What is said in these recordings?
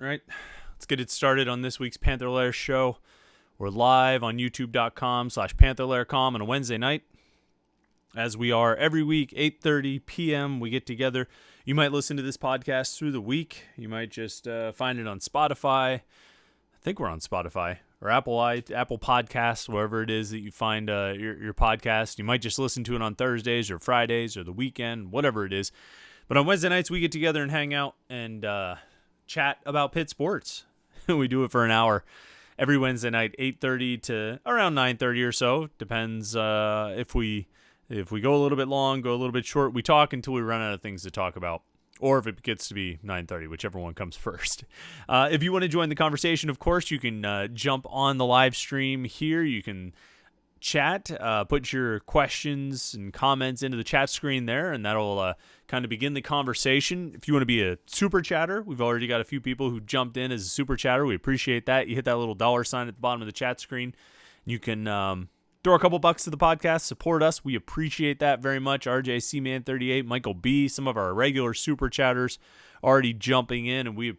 All right, let's get it started on this week's Panther-Lair Show. We're live on youtube.com/Panther-Lair.com on a Wednesday night. As we are every week, 8:30 p.m., we get together. You might listen to this podcast through the week. You might just find it on Spotify. I think we're on Spotify or Apple Podcasts, wherever it is that you find your podcast. You might just listen to it on Thursdays or Fridays or the weekend, whatever it is. But on Wednesday nights, we get together and hang out and chat about Pitt sports. We do it for an hour every Wednesday night, 8:30 to around 9:30 or so. Depends if we go a little bit long, go a little bit short. We talk until we run out of things to talk about, or if it gets to be 9:30, whichever one comes first. If you want to join the conversation, of course, you can jump on the live stream here. You can chat, put your questions and comments into the chat screen there, and that'll kind of begin the conversation. If you want to be a super chatter, we've already got a few people who jumped in as a super chatter. We appreciate that. You hit that little $sign at the bottom of the chat screen. You can throw a couple bucks to the podcast, support us. We appreciate that very much. RJ Man38, Michael B, some of our regular super chatters already jumping in, and we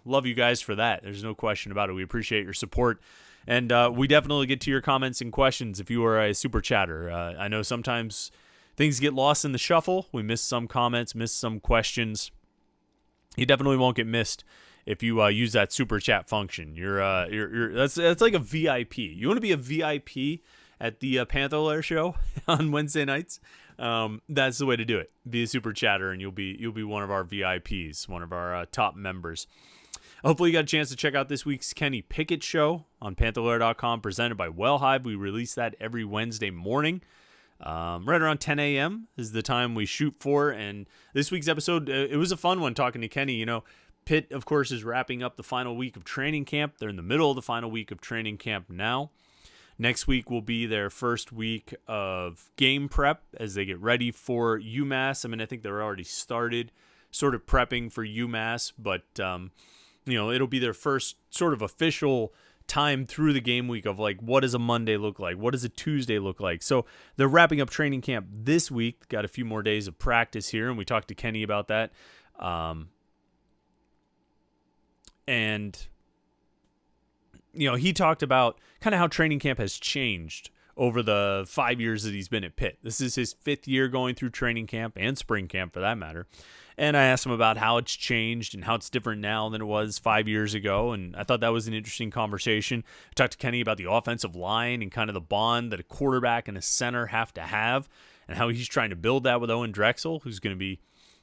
love you guys for that. There's no question about it. We appreciate your support. And we definitely get to your comments and questions if you are a super chatter. I know sometimes things get lost in the shuffle. We miss some comments, miss some questions. You definitely won't get missed if you use that super chat function. That's like a VIP. You want to be a VIP at the Panther-Lair Show on Wednesday nights? That's the way to do it. Be a super chatter, and you'll be one of our VIPs, one of our top members. Hopefully you got a chance to check out this week's Pickett show on Panther-Lair.com, presented by Wellhive. We release that every Wednesday morning. Right around 10 a.m. is the time we shoot for. And this week's episode, it was a fun one talking to Kenny. Pitt, of course, is wrapping up the final week of training camp. They're in the middle of the final week of training camp now. Next week will be their first week of game prep as they get ready for UMass. I think they're already started sort of prepping for UMass, but it'll be their first sort of official time through the game week of like, what does a Monday look like? What does a Tuesday look like? So they're wrapping up training camp this week. Got a few more days of practice here, and we talked to Kenny about that. He talked about kind of how training camp has changed over the 5 years that he's been at Pitt. This is his 5th year going through training camp and spring camp for that matter. And I asked him about how it's changed and how it's different now than it was 5 years ago. And I thought that was an interesting conversation. I talked to Kenny about the offensive line and kind of the bond that a quarterback and a center have to have, and how he's trying to build that with Owen Drexel, who's going to be,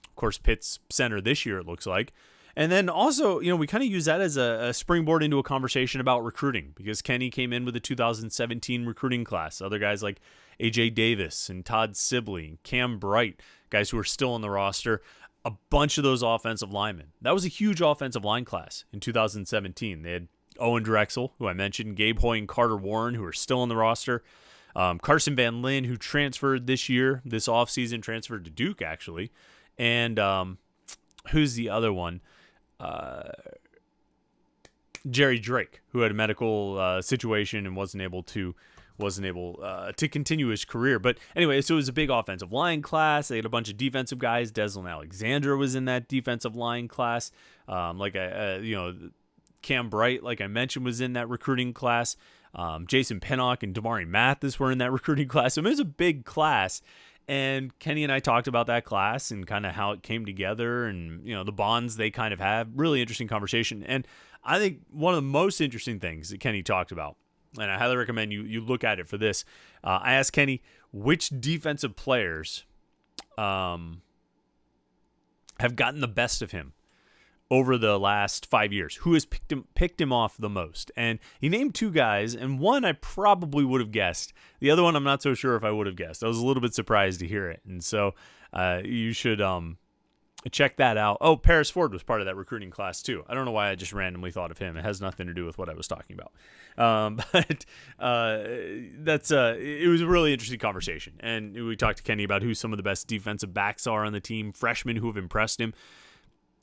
of course, Pitt's center this year, it looks like. And then also, we kind of use that as a springboard into a conversation about recruiting, because Kenny came in with the 2017 recruiting class. Other guys like A.J. Davis and Todd Sibley and Cam Bright, guys who are still on the roster, a bunch of those offensive linemen. That was a huge offensive line class in 2017. They had Owen Drexel, who I mentioned, Gabe Hoy and Carter Warren, who are still on the roster, Carson Van Lin, who transferred this offseason, transferred to Duke, actually, and who's the other one? Jerry Drake, who had a medical situation and wasn't able to continue his career. But anyway, so it was a big offensive line class. They had a bunch of defensive guys. Deslin Alexander was in that defensive line class. Cam Bright, like I mentioned, was in that recruiting class. Jason Pinnock and Damari Mathis were in that recruiting class. So it was a big class. And Kenny and I talked about that class and kind of how it came together and, the bonds they kind of have. Really interesting conversation. And I think one of the most interesting things that Kenny talked about, and I highly recommend you look at it for this, I asked Kenny which defensive players have gotten the best of him over the last 5 years. Who has picked him off the most? And he named 2 guys, and one I probably would have guessed. The other one I'm not so sure if I would have guessed. I was a little bit surprised to hear it. And so you should check that out. Oh, Paris Ford was part of that recruiting class too. I don't know why I just randomly thought of him. It has nothing to do with what I was talking about. It was a really interesting conversation. And we talked to Kenny about who some of the best defensive backs are on the team, freshmen who have impressed him.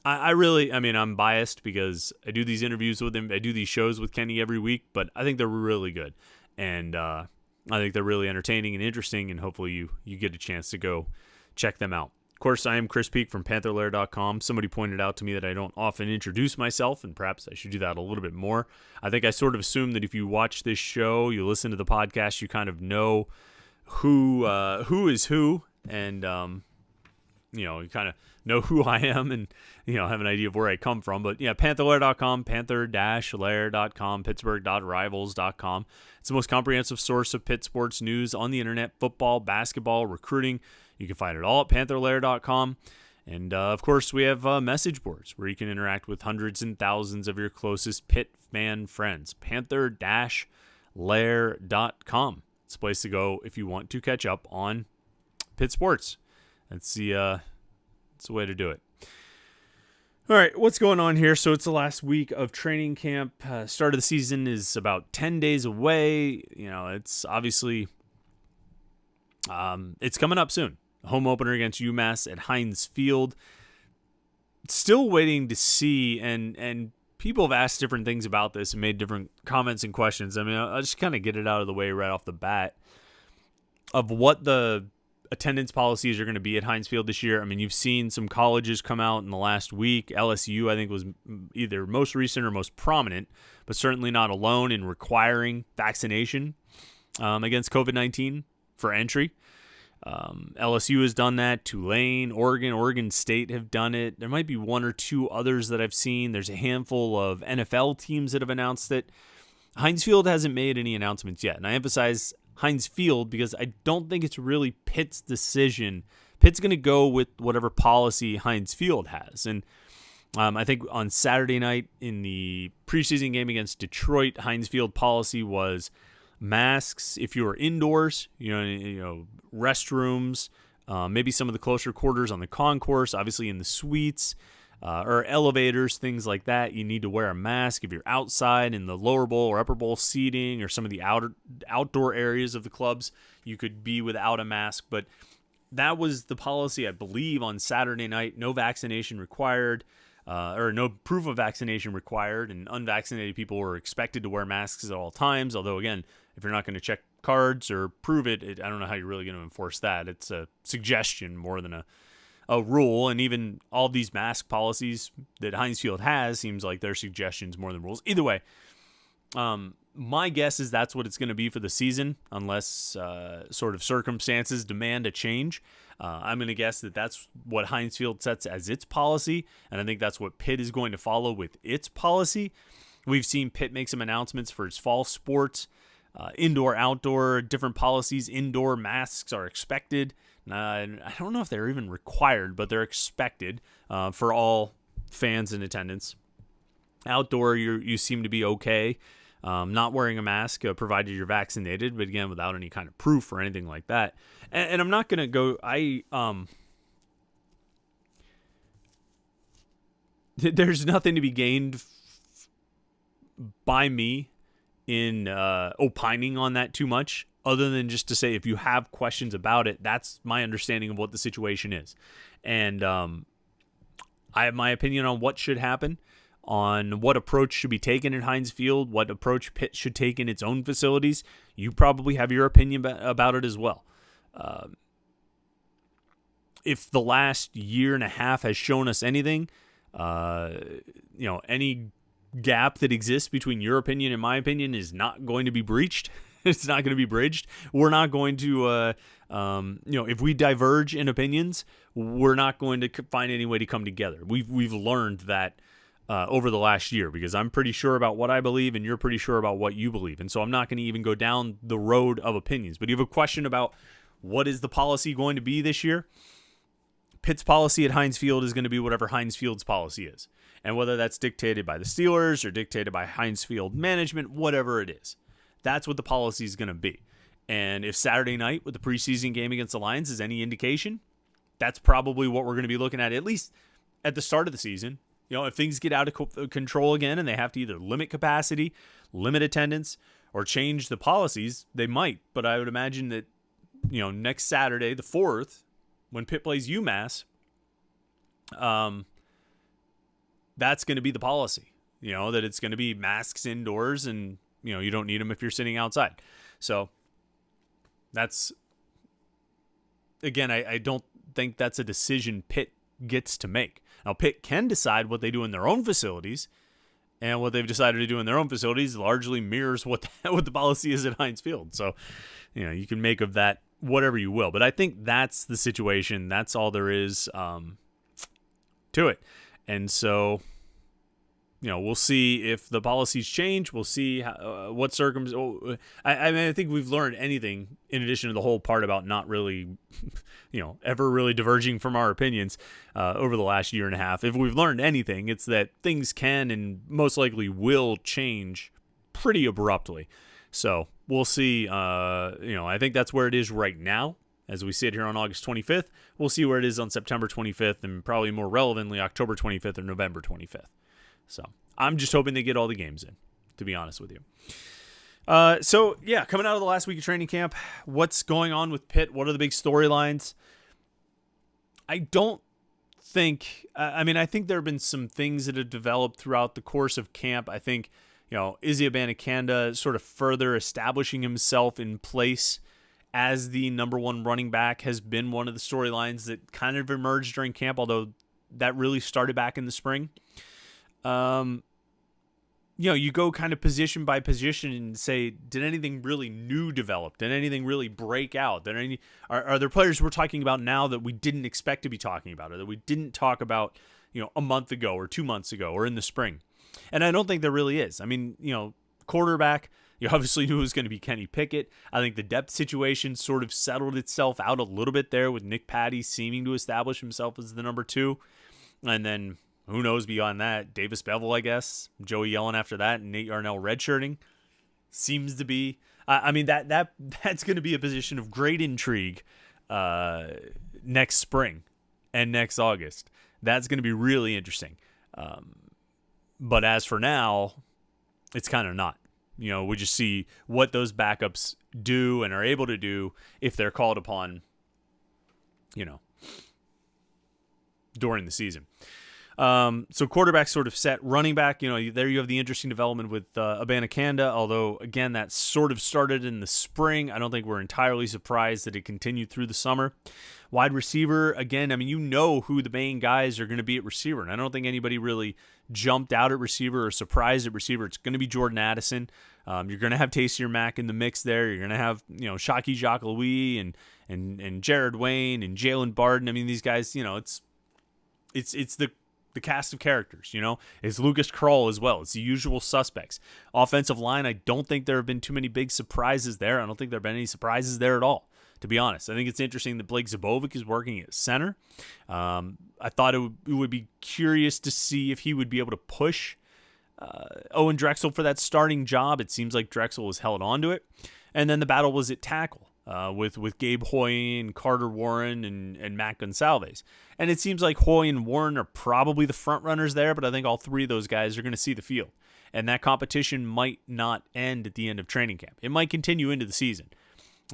I'm biased because I do these interviews with him. I do these shows with Kenny every week, but I think they're really good. And I think they're really entertaining and interesting, and hopefully you get a chance to go check them out. course, I am Chris Peak from Panther-Lair.com. Somebody pointed out to me that I don't often introduce myself, and perhaps I should do that a little bit more. I think I sort of assume that if you watch this show, you listen to the podcast, you kind of know who is who, and you kind of know who I am and, have an idea of where I come from. But yeah, Panther-Lair.com, Panther-Lair.com, Pittsburgh.rivals.com. It's the most comprehensive source of Pitt sports news on the internet: football, basketball, recruiting. You can find it all at Panther-Lair.com. And, of course, we have message boards where you can interact with hundreds and thousands of your closest Pitt fan friends. Panther-Lair.com. It's a place to go if you want to catch up on Pitt sports. That's the way to do it. All right, what's going on here? So it's the last week of training camp. Start of the season is about 10 days away. It's obviously it's coming up soon. Home opener against UMass at Heinz Field. Still waiting to see, and people have asked different things about this and made different comments and questions. I mean, I'll just kind of get it out of the way right off the bat of what the attendance policies are going to be at Heinz Field this year. I mean, you've seen some colleges come out in the last week. LSU, I think, was either most recent or most prominent, but certainly not alone in requiring vaccination against COVID-19 for entry. LSU has done that. Tulane, Oregon State have done it. There might be one or two others that I've seen. There's a handful of NFL teams that have announced it. Heinz Field hasn't made any announcements yet, and I emphasize Heinz Field because I don't think it's really Pitt's decision. Pitt's going to go with whatever policy Heinz Field has, and I think on Saturday night in the preseason game against Detroit, Heinz Field policy was masks if you were indoors, restrooms, maybe some of the closer quarters on the concourse, obviously in the suites or elevators, things like that. You need to wear a mask. If you're outside in the lower bowl or upper bowl seating or some of the outdoor areas of the clubs, you could be without a mask. But that was the policy, I believe, on Saturday night. No vaccination required. Or no proof of vaccination required, and unvaccinated people were expected to wear masks at all times. Although, again, if you're not going to check cards or prove it, I don't know how you're really going to enforce that. It's a suggestion more than a rule, and even all these mask policies that Heinz Field has seems like they're suggestions more than rules. Either way, my guess is that's what it's going to be for the season, unless sort of circumstances demand a change. I'm going to guess that that's what Heinz Field sets as its policy, and I think that's what Pitt is going to follow with its policy. We've seen Pitt make some announcements for its fall sports, indoor, outdoor, different policies. Indoor masks are expected. I don't know if they're even required, but they're expected for all fans in attendance. Outdoor, you seem to be okay. Not wearing a mask, provided you're vaccinated, but again, without any kind of proof or anything like that. And I'm not going to go, there's nothing to be gained by me in opining on that too much, other than just to say, if you have questions about it, that's my understanding of what the situation is. And I have my opinion on what should happen, on what approach should be taken at Heinz Field, what approach Pitt should take in its own facilities. You probably have your opinion about it as well. If the last year and a half has shown us anything, any gap that exists between your opinion and my opinion is not going to be breached. It's not going to be bridged. We're not going to, if we diverge in opinions, we're not going to find any way to come together. We've learned that over the last year, because I'm pretty sure about what I believe and you're pretty sure about what you believe. And so I'm not going to even go down the road of opinions. But you have a question about what is the policy going to be this year? Pitt's policy at Heinz Field is going to be whatever Heinz Field's policy is. And whether that's dictated by the Steelers or dictated by Heinz Field management, whatever it is, that's what the policy is going to be. And if Saturday night with the preseason game against the Lions is any indication, that's probably what we're going to be looking at least at the start of the season. If things get out of control again and they have to either limit capacity, limit attendance, or change the policies, they might. But I would imagine that, next Saturday, the 4th, when Pitt plays UMass, that's going to be the policy, that it's going to be masks indoors and, you don't need them if you're sitting outside. So that's, again, I don't think that's a decision Pitt gets to make. Now, Pitt can decide what they do in their own facilities, and what they've decided to do in their own facilities largely mirrors what the policy is at Heinz Field. So, you can make of that whatever you will. But I think that's the situation. That's all there is to it. And so, we'll see if the policies change. We'll see what circumstances. I think we've learned anything in addition to the whole part about not really, ever really diverging from our opinions over the last year and a half. If we've learned anything, it's that things can and most likely will change pretty abruptly. So we'll see. I think that's where it is right now. As we sit here on August 25th, we'll see where it is on September 25th and probably more relevantly October 25th or November 25th. So I'm just hoping they get all the games in, to be honest with you. Coming out of the last week of training camp, what's going on with Pitt? What are the big storylines? I don't think, I think there have been some things that have developed throughout the course of camp. I think, Izzy Abanikanda sort of further establishing himself in place as the number one running back has been one of the storylines that kind of emerged during camp, although that really started back in the spring. You go kind of position by position and say, did anything really new develop? Did anything really break out? Are there players we're talking about now that we didn't expect to be talking about, or that we didn't talk about, a month ago or 2 months ago or in the spring? And I don't think there really is. Quarterback, you obviously knew it was going to be Kenny Pickett. I think the depth situation sort of settled itself out a little bit there with Nick Patty seeming to establish himself as the number 2. And then who knows beyond that? Davis Bevel, I guess. Joey Yellen after that, and Nate Yarnell redshirting seems to be. That's going to be a position of great intrigue next spring and next August. That's going to be really interesting. But as for now, it's kind of not. We just see what those backups do and are able to do if they're called upon, during the season. So quarterback sort of set. Running back, there you have the interesting development with Abanikanda, although, again, that sort of started in the spring. I don't think we're entirely surprised that it continued through the summer. Wide receiver, again, who the main guys are going to be at receiver, and I don't think anybody really jumped out at receiver or surprised at receiver. It's going to be Jordan Addison. You're going to have Taysier Mack in the mix there. You're going to have, Shockey Jacques Louis and Jared Wayne and Jalen Barden. These guys, it's the cast of characters, It's Lucas Krull as well. It's the usual suspects. Offensive line, I don't think there have been too many big surprises there. I don't think there have been any surprises there at all, to be honest. I think it's interesting that Blake Zabovic is working at center. I thought it would be curious to see if he would be able to push Owen Drexel for that starting job. It seems like Drexel has held on to it. And then the battle was at tackle. With Gabe Hoy and Carter Warren and Matt Gonsalves. And it seems like Hoy and Warren are probably the front runners there, but I think all three of those guys are going to see the field. And that competition might not end at the end of training camp. It might continue into the season.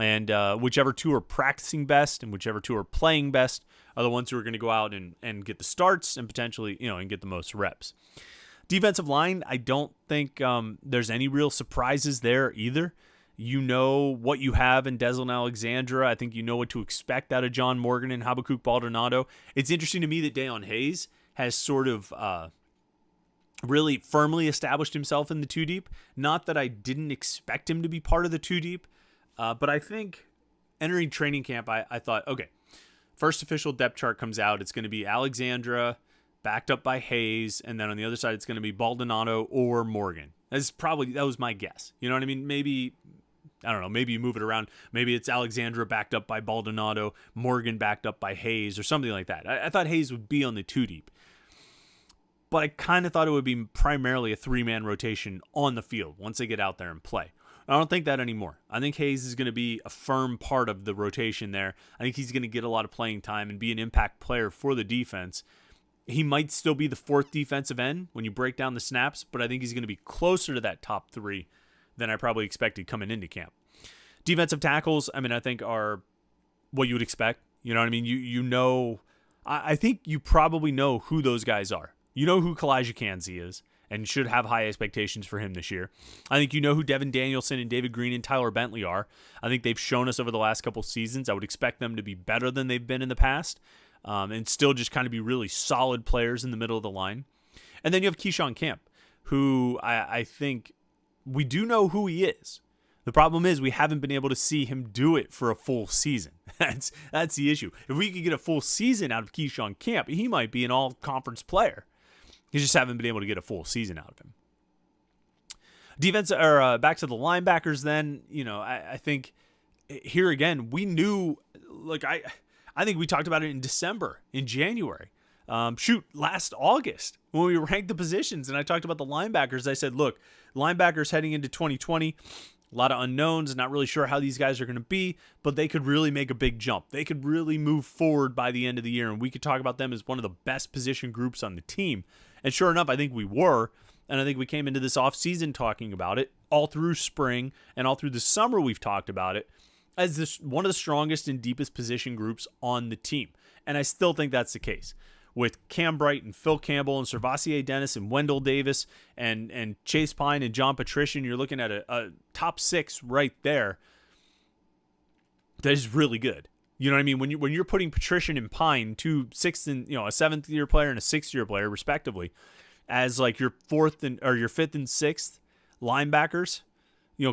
And whichever two are practicing best and whichever two are playing best are the ones who are going to go out and get the starts and potentially, and get the most reps. Defensive line, I don't think there's any real surprises there either. You know what you have in Deslin Alexandra. I think you know what to expect out of John Morgan and Habakkuk Baldonado. It's interesting to me that Deion Hayes has sort of really firmly established himself in the two deep. Not that I didn't expect him to be part of the two deep, but I think entering training camp, I thought, okay, first official depth chart comes out. It's going to be Alexandra backed up by Hayes, and then on the other side, it's going to be Baldonado or Morgan. That was my guess. You know what I mean? Maybe, I don't know, maybe you move it around. Maybe it's Alexandra backed up by Baldonado, Morgan backed up by Hayes, or something like that. I thought Hayes would be on the two deep. But I kind of thought it would be primarily a three-man rotation on the field once they get out there and play. I don't think that anymore. I think Hayes is going to be a firm part of the rotation there. I think he's going to get a lot of playing time and be an impact player for the defense. He might still be the fourth defensive end when you break down the snaps, but I think he's going to be closer to that top three than I probably expected coming into camp. Defensive tackles, I think are what you would expect. You know what I mean? I think you probably know who those guys are. You know who Kalijah Kanzi is, and should have high expectations for him this year. I think you know who Devin Danielson and David Green and Tyler Bentley are. I think they've shown us over the last couple seasons. I would expect them to be better than they've been in the past, and still just kind of be really solid players in the middle of the line. And then you have Keyshawn Camp, who I think we do know who he is. The problem is we haven't been able to see him do it for a full season. That's the issue. If we could get a full season out of Keyshawn Camp, he might be an all-conference player. You just haven't been able to get a full season out of him. Defense, or back to the linebackers. Then I think here again we knew. Like I think we talked about it in December, in January. Last August when we ranked the positions, and I talked about the linebackers. I said, look, linebackers heading into 2020. A lot of unknowns, not really sure how these guys are going to be, but they could really make a big jump. They could really move forward by the end of the year, and we could talk about them as one of the best position groups on the team. And sure enough, I think we were, and I think we came into this offseason talking about it. All through spring and all through the summer we've talked about it as one of the strongest and deepest position groups on the team. And I still think that's the case. With Cam Bright and Phil Campbell and Servassier Dennis and Wendell Davis and Chase Pine and John Patrician, you're looking at a top 6 right there. That is really good. You know what I mean? When you're putting Patrician and Pine, two sixth and a 7th year player and a 6th year player respectively, as like your 5th and 6th linebackers,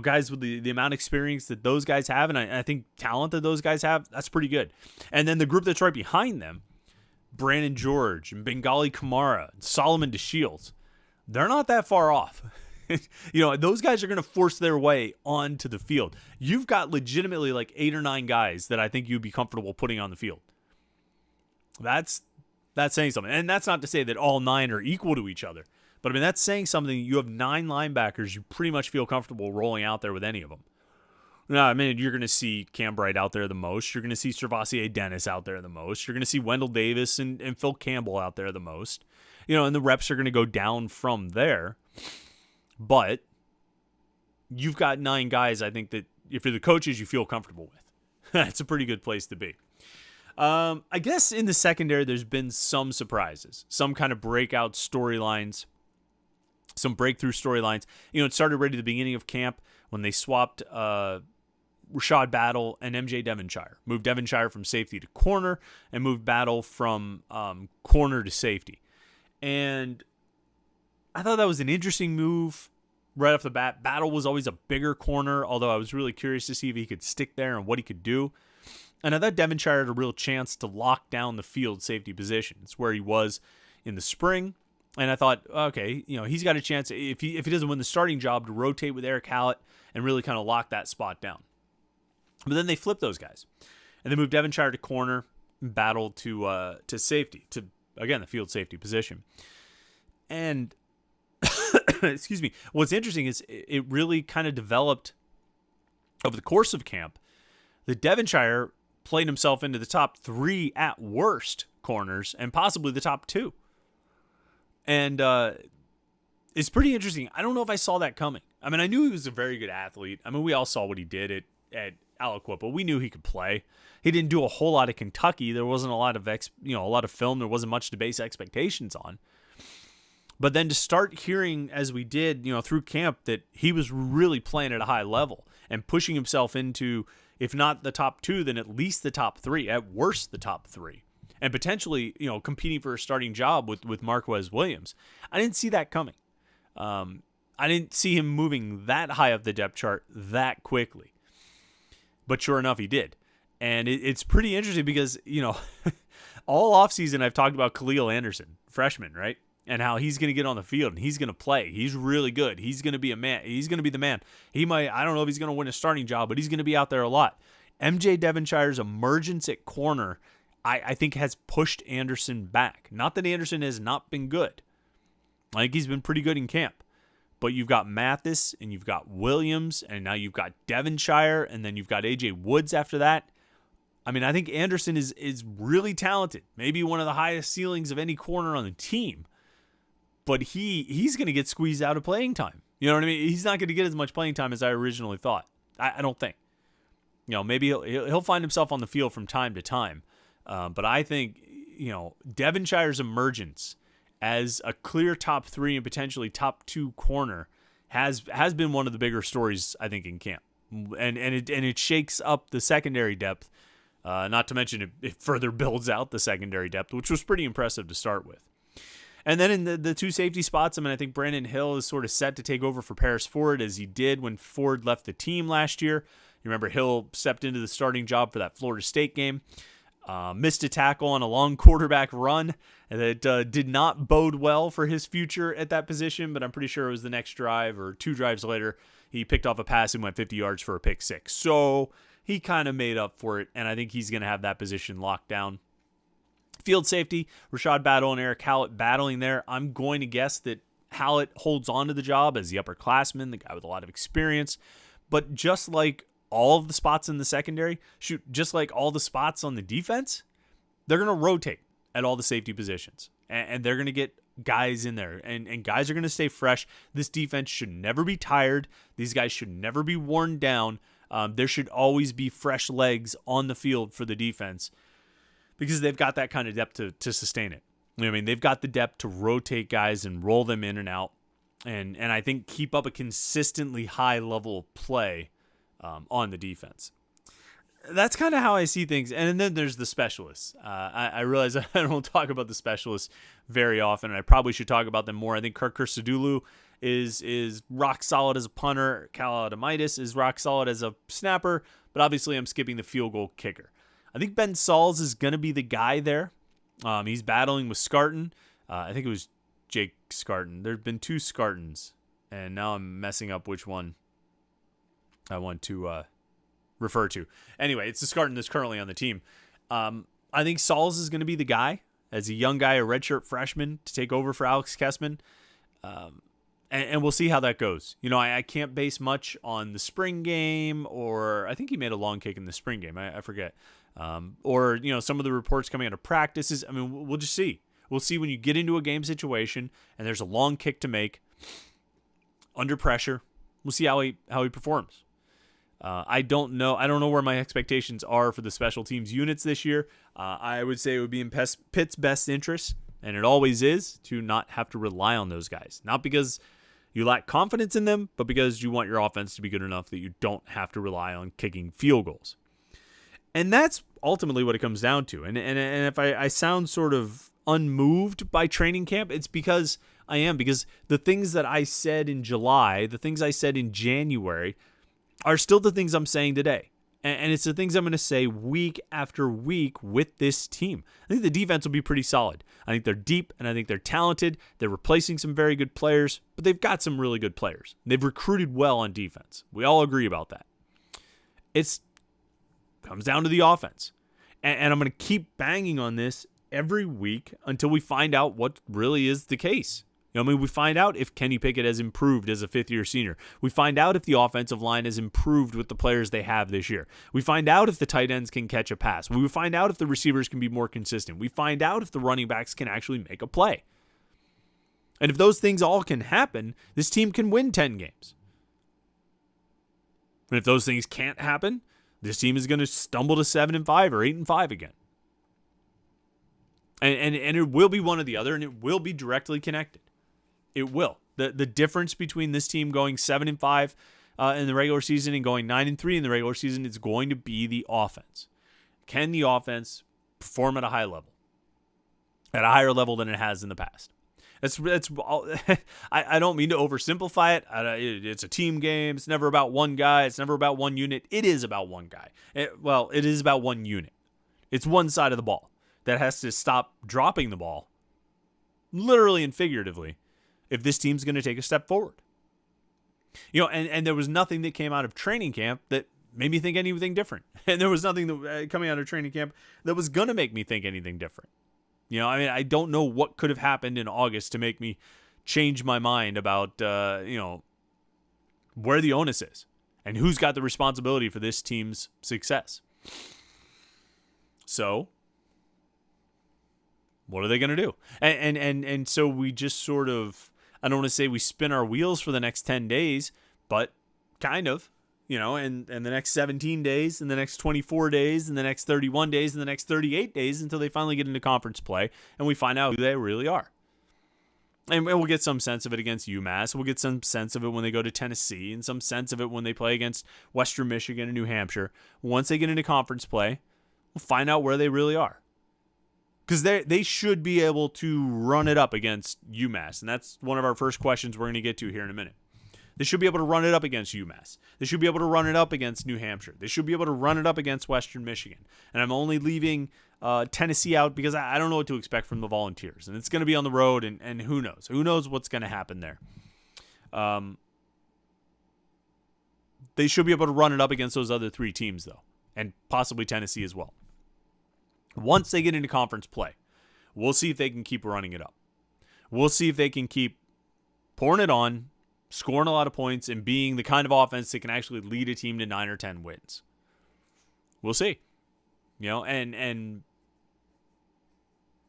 guys with the amount of experience that those guys have, and I think talent that those guys have, that's pretty good. And then the group that's right behind them, Brandon George and Bengali Kamara and Solomon DeShields, they're not that far off. Those guys are going to force their way onto the field. You've got legitimately like 8 or 9 guys that I think you'd be comfortable putting on the field. That's saying something. And that's not to say that all 9 are equal to each other. But I mean, that's saying something. You have 9 linebackers you pretty much feel comfortable rolling out there with any of them. No, I mean, you're going to see Cam Bright out there the most. You're going to see Servassier Dennis out there the most. You're going to see Wendell Davis and Phil Campbell out there the most. And the reps are going to go down from there. But you've got 9 guys, I think, that if you're the coaches, you feel comfortable with. That's a pretty good place to be. I guess in the secondary, there's been some surprises, some kind of breakout storylines, some breakthrough storylines. It started right at the beginning of camp when they swapped Rashad Battle and MJ Devonshire. Moved Devonshire from safety to corner and moved Battle from corner to safety. And I thought that was an interesting move right off the bat. Battle was always a bigger corner, although I was really curious to see if he could stick there and what he could do. And I thought Devonshire had a real chance to lock down the field safety position. It's where he was in the spring. And I thought, okay, he's got a chance, if he doesn't win the starting job, to rotate with Eric Hallett and really kind of lock that spot down. But then they flipped those guys. And they moved Devonshire to corner, Battle to safety, to, again, the field safety position. And, excuse me, what's interesting is it really kind of developed over the course of camp that Devonshire played himself into the top 3 at worst corners and possibly the top 2. And it's pretty interesting. I don't know if I saw that coming. I mean, I knew he was a very good athlete. I mean, we all saw what he did at Aliquippa, but we knew he could play. He didn't do a whole lot at Kentucky. There wasn't a lot of a lot of film. There wasn't much to base expectations on. But then to start hearing, as we did, through camp, that he was really playing at a high level and pushing himself into, if not the top 2, then at least the top 3, at worst the top 3. And potentially, competing for a starting job with Marquez Williams. I didn't see that coming. I didn't see him moving that high up the depth chart that quickly. But sure enough, he did. And it's pretty interesting because, all offseason I've talked about Khalil Anderson, freshman, right? And how he's going to get on the field and he's going to play. He's really good. He's going to be a man. He's going to be the man. I don't know if he's going to win a starting job, but he's going to be out there a lot. MJ Devonshire's emergence at corner, I think, has pushed Anderson back. Not that Anderson has not been good. I think he's been pretty good in camp. But you've got Mathis, and you've got Williams, and now you've got Devonshire, and then you've got A.J. Woods after that. I mean, I think Anderson is really talented. Maybe one of the highest ceilings of any corner on the team. But he's going to get squeezed out of playing time. You know what I mean? He's not going to get as much playing time as I originally thought. I don't think. Maybe he'll find himself on the field from time to time. But I think, Devonshire's emergence as a clear top 3 and potentially top 2 corner has been one of the bigger stories, I think, in camp. And it shakes up the secondary depth. Not to mention it further builds out the secondary depth, which was pretty impressive to start with. And then in the 2 safety spots, I think Brandon Hill is sort of set to take over for Paris Ford, as he did when Ford left the team last year. You remember Hill stepped into the starting job for that Florida State game. Missed a tackle on a long quarterback run that did not bode well for his future at that position, but I'm pretty sure it was the next drive or 2 drives later, he picked off a pass and went 50 yards for a pick 6. So he kind of made up for it, and I think he's going to have that position locked down. Field safety, Rashad Battle and Eric Hallett battling there. I'm going to guess that Hallett holds on to the job as the upperclassman, the guy with a lot of experience. But just like all of the spots in the secondary, just like all the spots on the defense, they're going to rotate at all the safety positions. And they're going to get guys in there. And guys are going to stay fresh. This defense should never be tired. These guys should never be worn down. There should always be fresh legs on the field for the defense, because they've got that kind of depth to sustain it. They've got the depth to rotate guys and roll them in and out, and I think keep up a consistently high level of play on the defense. That's kind of how I see things. And then there's the specialists. I realize I don't talk about the specialists very often, and I probably should talk about them more. I think Kirk Kursadulu is rock solid as a punter. Cal Adamitis is rock solid as a snapper, but obviously I'm skipping the field goal kicker. I think Ben Sauls is going to be the guy there. He's battling with Scarton. I think it was Jake Scarton. There have been 2 Scartons, and now I'm messing up which one I want to refer to. Anyway, it's the Scarton that's currently on the team. I think Sauls is going to be the guy, as a young guy, a redshirt freshman, to take over for Alex Kessman. And we'll see how that goes. I can't base much on the spring game, or I think he made a long kick in the spring game. I forget. Or some of the reports coming out of practices. We'll just see. We'll see when you get into a game situation and there's a long kick to make under pressure. We'll see how he performs. I don't know where my expectations are for the special teams units this year. I would say it would be in Pitt's best interest, and it always is, to not have to rely on those guys. Not because you lack confidence in them, but because you want your offense to be good enough that you don't have to rely on kicking field goals. And that's ultimately what it comes down to. And if I sound sort of unmoved by training camp, it's because I am. Because the things that I said in July, the things I said in January, are still the things I'm saying today. And it's the things I'm going to say week after week with this team. I think the defense will be pretty solid. I think they're deep, and I think they're talented. They're replacing some very good players, but they've got some really good players. They've recruited well on defense. We all agree about that. It comes down to the offense. And I'm going to keep banging on this every week until we find out what really is the case. We find out if Kenny Pickett has improved as a fifth-year senior. We find out if the offensive line has improved with the players they have this year. We find out if the tight ends can catch a pass. We find out if the receivers can be more consistent. We find out if the running backs can actually make a play. And if those things all can happen, this team can win 10 games. And if those things can't happen, this team is going to stumble to 7-5 or 8-5 again. And it will be one or the other, and it will be directly connected. It will. The difference between this team going 7-5 in the regular season and going 9-3 in the regular season is going to be the offense. Can the offense perform at a high level? At a higher level than it has in the past? That's all. I don't mean to oversimplify it. It's a team game. It's never about one guy. It's never about one unit. It is about one guy. It is about one unit. It's one side of the ball that has to stop dropping the ball, literally and figuratively, if this team's going to take a step forward. And there was nothing that came out of training camp that made me think anything different. And there was nothing that coming out of training camp that was going to make me think anything different. I don't know what could have happened in August to make me change my mind about, where the onus is and who's got the responsibility for this team's success. So, what are they going to do? And so we just sort of, I don't want to say we spin our wheels for the next 10 days, but kind of, and the next 17 days, and the next 24 days, and the next 31 days, and the next 38 days until they finally get into conference play and we find out who they really are. And we'll get some sense of it against UMass. We'll get some sense of it when they go to Tennessee, and some sense of it when they play against Western Michigan and New Hampshire. Once they get into conference play, we'll find out where they really are. Because they should be able to run it up against UMass. And that's one of our first questions we're going to get to here in a minute. They should be able to run it up against UMass. They should be able to run it up against New Hampshire. They should be able to run it up against Western Michigan. And I'm only leaving Tennessee out because I don't know what to expect from the Volunteers. And it's going to be on the road, and who knows? Who knows what's going to happen there? They should be able to run it up against those other three teams, though, and possibly Tennessee as well. Once they get into conference play, we'll see if they can keep running it up. We'll see if they can keep pouring it on, scoring a lot of points, and being the kind of offense that can actually lead a team to 9 or 10 wins. We'll see. And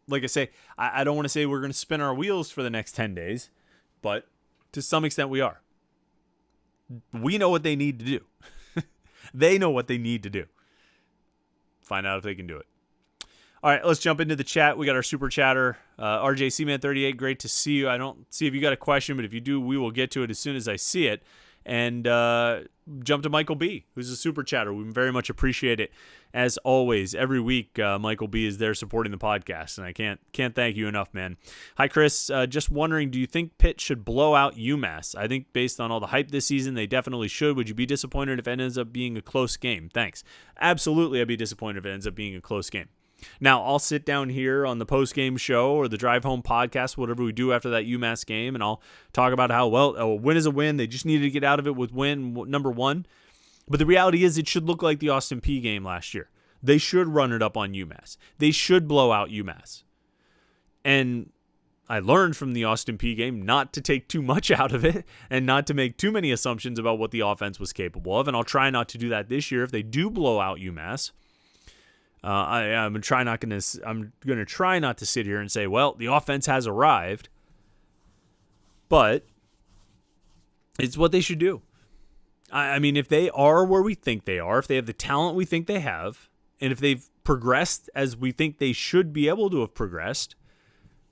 like I say, I don't want to say we're going to spin our wheels for the next 10 days, but to some extent we are. We know what they need to do. They know what they need to do. Find out if they can do it. All right, let's jump into the chat. We got our super chatter. RJ Seaman38, great to see you. I don't see if you got a question, but if you do, we will get to it as soon as I see it. And jump to Michael B., who's a super chatter. We very much appreciate it. As always, every week, Michael B. is there supporting the podcast, and I can't thank you enough, man. Hi, Chris. Just wondering, do you think Pitt should blow out UMass? I think based on all the hype this season, they definitely should. Would you be disappointed if it ends up being a close game? Thanks. Absolutely, I'd be disappointed if it ends up being a close game. Now, I'll sit down here on the post-game show or the Drive Home podcast, whatever we do after that UMass game, and I'll talk about how, well, a win is a win. They just needed to get out of it with win number one. But the reality is it should look like the Austin Peay game last year. They should run it up on UMass. They should blow out UMass. And I learned from the Austin Peay game not to take too much out of it and not to make too many assumptions about what the offense was capable of, and I'll try not to do that this year if they do blow out UMass. I'm going to try not to sit here and say, well, the offense has arrived, but it's what they should do. I mean, if they are where we think they are, if they have the talent we think they have, and if they've progressed as we think they should be able to have progressed,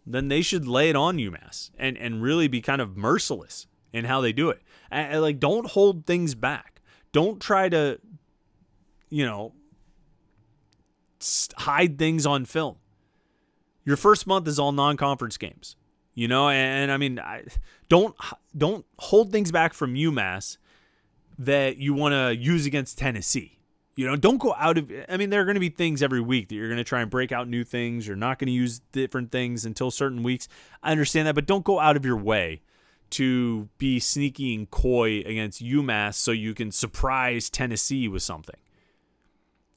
then they should lay it on UMass and really be kind of merciless in how they do it. And don't hold things back. Don't try to, hide things on film. Your first month is all non-conference games, and I mean, don't hold things back from UMass that you want to use against Tennessee. Don't go out of, I mean, there are going to be things every week that you're going to try and break out new things. You're not going to use different things until certain weeks. I understand that, but don't go out of your way to be sneaky and coy against UMass so you can surprise Tennessee with something.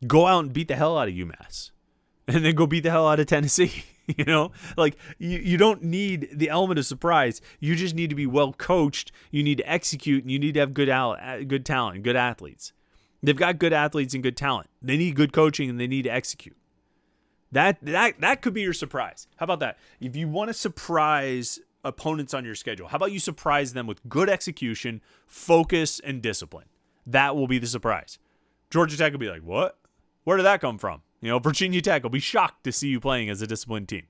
Go out and beat the hell out of UMass and then go beat the hell out of Tennessee. You don't need the element of surprise. You just need to be well coached. You need to execute, and you need to have good talent and good athletes. They've got good athletes and good talent. They need good coaching, and they need to execute. That could be your surprise. How about that? If you want to surprise opponents on your schedule, how about you surprise them with good execution, focus, and discipline? That will be the surprise. Georgia Tech will be like, what? Where did that come from? Virginia Tech will be shocked to see you playing as a disciplined team.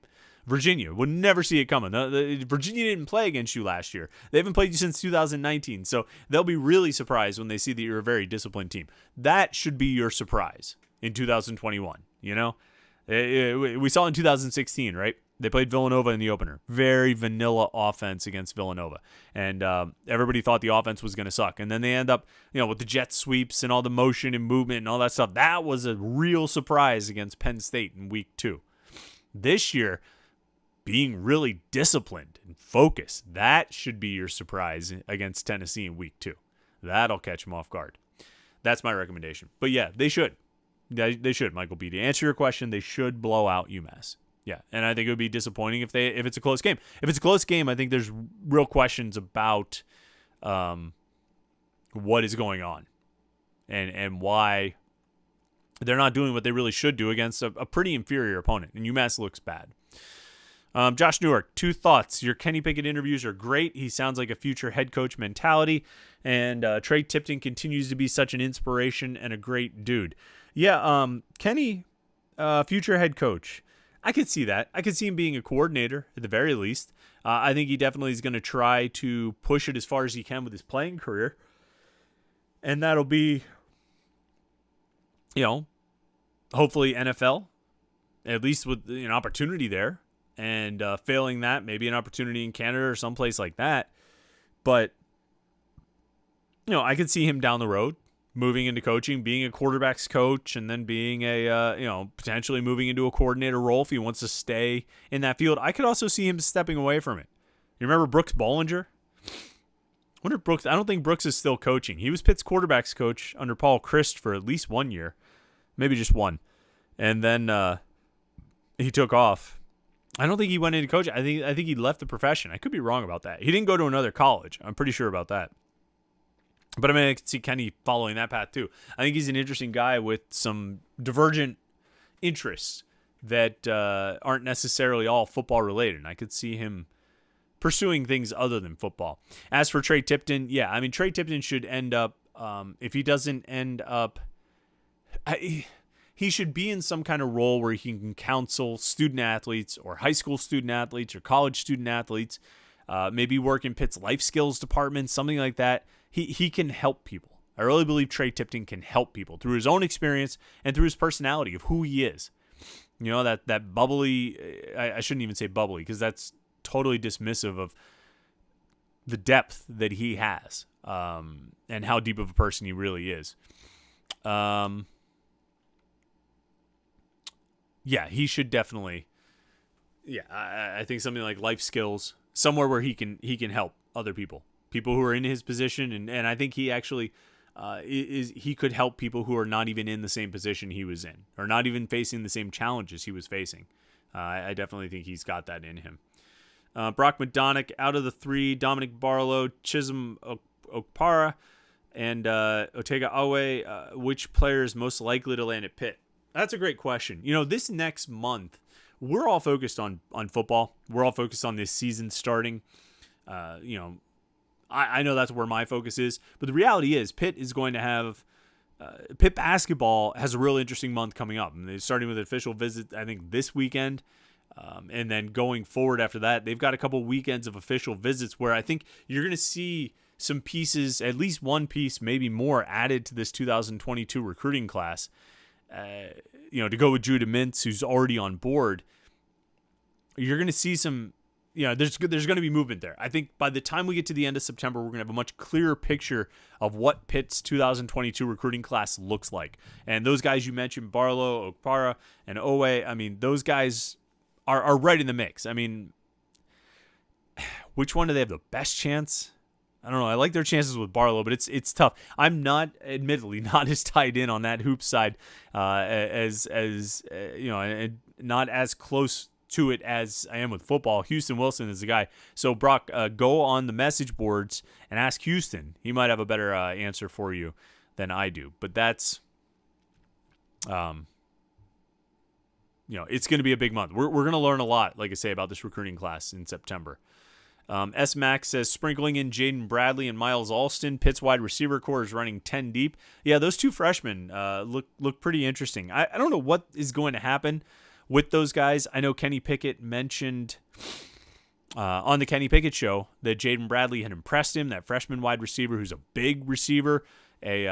Virginia would never see it coming. Virginia didn't play against you last year. They haven't played you since 2019, so they'll be really surprised when they see that you're a very disciplined team. That should be your surprise in 2021, We saw in 2016, right? They played Villanova in the opener. Very vanilla offense against Villanova. And everybody thought the offense was going to suck. And then they end up, with the jet sweeps and all the motion and movement and all that stuff. That was a real surprise against Penn State in week 2. This year, being really disciplined and focused, that should be your surprise against Tennessee in week 2. That'll catch them off guard. That's my recommendation. But yeah, they should. They should, Michael B. To answer your question, they should blow out UMass. Yeah, and I think it would be disappointing if it's a close game. If it's a close game, I think there's real questions about what is going on and why they're not doing what they really should do against a pretty inferior opponent. And UMass looks bad. Josh Newark, 2 thoughts. Your Kenny Pickett interviews are great. He sounds like a future head coach mentality. And Trey Tipton continues to be such an inspiration and a great dude. Yeah, Kenny, future head coach. I could see that. I could see him being a coordinator at the very least. I think he definitely is going to try to push it as far as he can with his playing career. And that'll be, hopefully NFL, at least with an opportunity there. And failing that, maybe an opportunity in Canada or someplace like that. But, I could see him down the road moving into coaching, being a quarterback's coach, and then being potentially moving into a coordinator role if he wants to stay in that field. I could also see him stepping away from it. You remember Brooks Bollinger? I don't think Brooks is still coaching. He was Pitt's quarterback's coach under Paul Chryst for at least 1 year, maybe just one. And then he took off. I don't think he went into coaching. I think he left the profession. I could be wrong about that. He didn't go to another college. I'm pretty sure about that. But I could see Kenny following that path too. I think he's an interesting guy with some divergent interests that aren't necessarily all football related. And I could see him pursuing things other than football. As for Trey Tipton, Trey Tipton should end up, if he doesn't end up, he should be in some kind of role where he can counsel student athletes or high school student athletes or college student athletes, maybe work in Pitt's life skills department, something like that. He can help people. I really believe Trey Tipton can help people through his own experience and through his personality of who he is. That bubbly, I shouldn't even say bubbly because that's totally dismissive of the depth that he has and how deep of a person he really is. He should definitely. I think something like life skills, somewhere where he can help other people who are in his position, and I think he actually he could help people who are not even in the same position he was in, or not even facing the same challenges he was facing. I definitely think he's got that in him. Brock McDonagh out of the three, Dominic Barlow, Chisholm Okpara, and Otega Awe. Which player is most likely to land at Pitt? That's a great question. This next month, we're all focused on football. We're all focused on this season starting. I know that's where my focus is. But the reality is Pitt is going to have Pitt basketball has a real interesting month coming up. And they're starting with an official visit, I think, this weekend. And then going forward after that, they've got a couple weekends of official visits where I think you're going to see some pieces, at least one piece, maybe more, added to this 2022 recruiting class. To go with Judah Mintz, who's already on board, you're going to see some, there's going to be movement there. I think by the time we get to the end of September, we're going to have a much clearer picture of what Pitt's 2022 recruiting class looks like. And those guys you mentioned, Barlow, Okpara, and Owe, those guys are right in the mix. Which one do they have the best chance? I don't know. I like their chances with Barlow, but it's tough. I'm admittedly not as tied in on that hoop side as not as close to it as I am with football. Houston Wilson is the guy. So Brock, go on the message boards and ask Houston. He might have a better answer for you than I do. But that's, it's going to be a big month. We're going to learn a lot, like I say, about this recruiting class in September. S. Max says, sprinkling in Jaden Bradley and Miles Alston. Pitt's wide receiver core is running 10 deep. Yeah, those two freshmen look pretty interesting. I don't know what is going to happen with those guys. I know Kenny Pickett mentioned on the Kenny Pickett show that Jaden Bradley had impressed him, that freshman wide receiver who's a big receiver, he's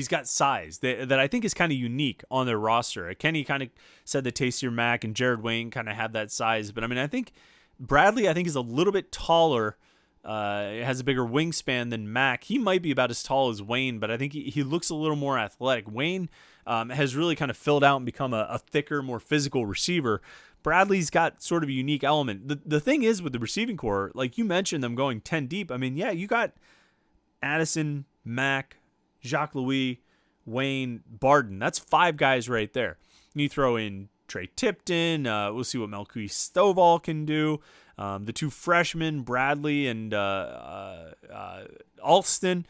got size that I think is kind of unique on their roster. Kenny kind of said that Taysier Mack and Jared Wayne kind of have that size, but I think Bradley is a little bit taller, has a bigger wingspan than Mack. He might be about as tall as Wayne, but I think he looks a little more athletic. Wayne has really kind of filled out and become a thicker, more physical receiver. Bradley's got sort of a unique element. The thing is with the receiving core, like you mentioned them going 10 deep. You got Addison, Mack, Jacques Louis, Wayne, Barden. That's 5 guys right there. You throw in Trey Tipton. We'll see what Melqui Stovall can do. The 2 freshmen, Bradley and Alston.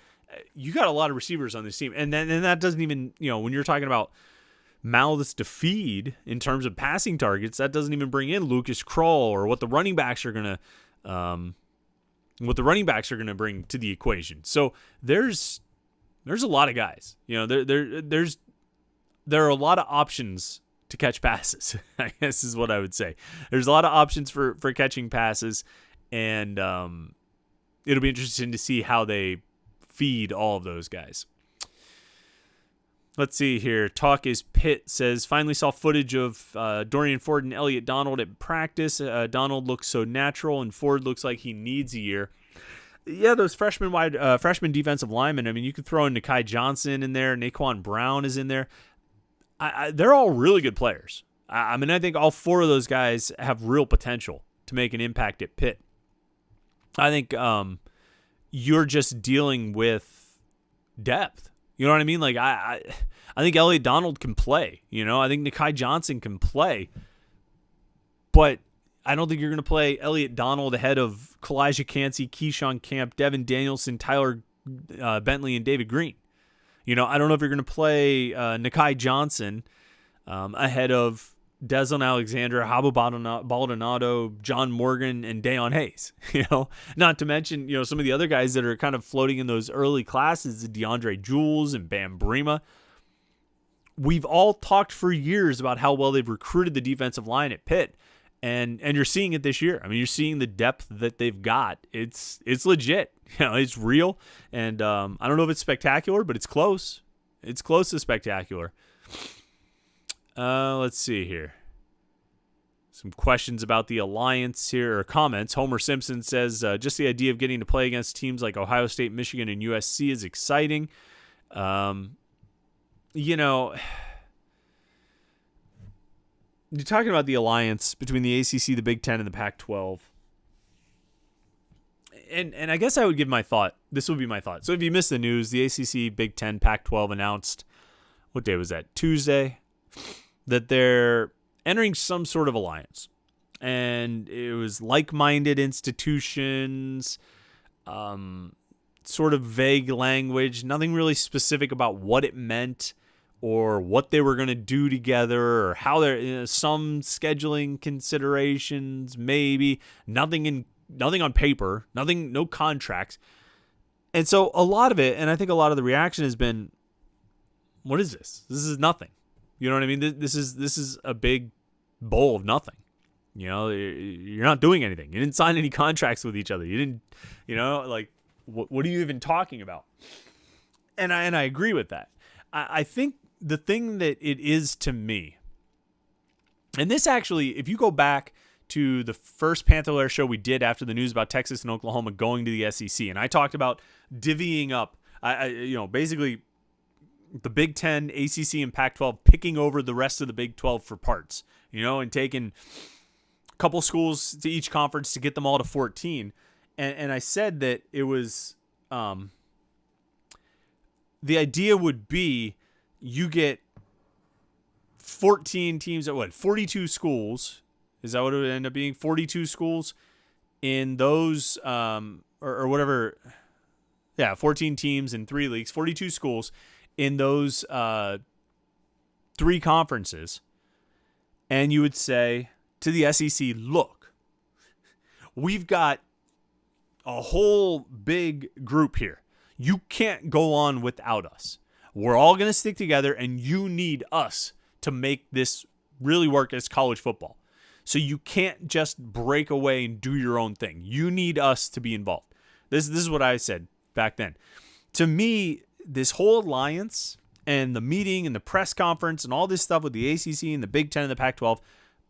You got a lot of receivers on this team. And that doesn't even, when you're talking about mouths to feed in terms of passing targets, that doesn't even bring in Lucas Kroll or what the running backs are going to bring to the equation. So there's a lot of guys. There are a lot of options to catch passes, I guess is what I would say. There's a lot of options for catching passes, and it'll be interesting to see how they feed all of those guys. Let's see here. Talk is Pitt says, finally saw footage of Dorian Ford and Elliott Donald at practice. Donald looks so natural, and Ford looks like he needs a year. Yeah, those freshman defensive linemen. I mean, you could throw in Nakai Johnson in there. Naquan Brown is in there. They're all really good players. I mean, I think all four of those guys have real potential to make an impact at Pitt. I think you're just dealing with depth. You know what I mean? Like, I think Elliott Donald can play. You know, I think Nakai Johnson can play. But I don't think you're going to play Elliott Donald ahead of Kalijah Cansey, Keyshawn Camp, Devin Danielson, Tyler Bentley, and David Green. You know, I don't know if you're going to play Nakai Johnson ahead of Deslin Alexander, Habo Baldonado, John Morgan, and Dayon Hayes. You know, not to mention, you know, some of the other guys that are kind of floating in those early classes, DeAndre Jules and Bam Brima. We've all talked for years about how well they've recruited the defensive line at Pitt, and you're seeing it this year. I mean, you're seeing the depth that they've got. It's legit. You know, it's real, and I don't know if it's spectacular, but it's close. It's close to spectacular. Let's see here. Some questions about the alliance here, or comments. Homer Simpson says, just the idea of getting to play against teams like Ohio State, Michigan, and USC is exciting. You know, you're talking about the alliance between the ACC, the Big Ten, and the Pac-12. And I guess I would give my thought. This would be my thought. So if you missed the news, the ACC, Big Ten, Pac-12 announced, what day was that? Tuesday, that they're entering some sort of alliance. And it was like-minded institutions, sort of vague language, nothing really specific about what it meant or what they were going to do together or how they're, you know, some scheduling considerations, maybe, nothing on paper, no contracts. And so a lot of it, and I think a lot of the reaction has been, what is this? This is nothing. You know what I mean? This is a big bowl of nothing. You know, you're not doing anything. You didn't sign any contracts with each other. You didn't, you know, like, what are you even talking about? And I agree with that. I think the thing that it is to me, and this actually, if you go back to the first Panther-Lair show we did after the news about Texas and Oklahoma going to the SEC, and I talked about divvying up, basically the Big Ten, ACC, and Pac-12 picking over the rest of the Big 12 for parts, you know, and taking a couple schools to each conference to get them all to 14. And I said that it was, the idea would be you get 14 teams at 42 schools. Is that what it would end up being? 42 schools in those, or whatever. Yeah, 14 teams in 3 leagues, 42 schools in those 3 conferences. And you would say to the SEC, look, we've got a whole big group here. You can't go on without us. We're all going to stick together, and you need us to make this really work as college football. So you can't just break away and do your own thing. You need us to be involved. This is what I said back then. To me, this whole alliance and the meeting and the press conference and all this stuff with the ACC and the Big Ten and the Pac-12,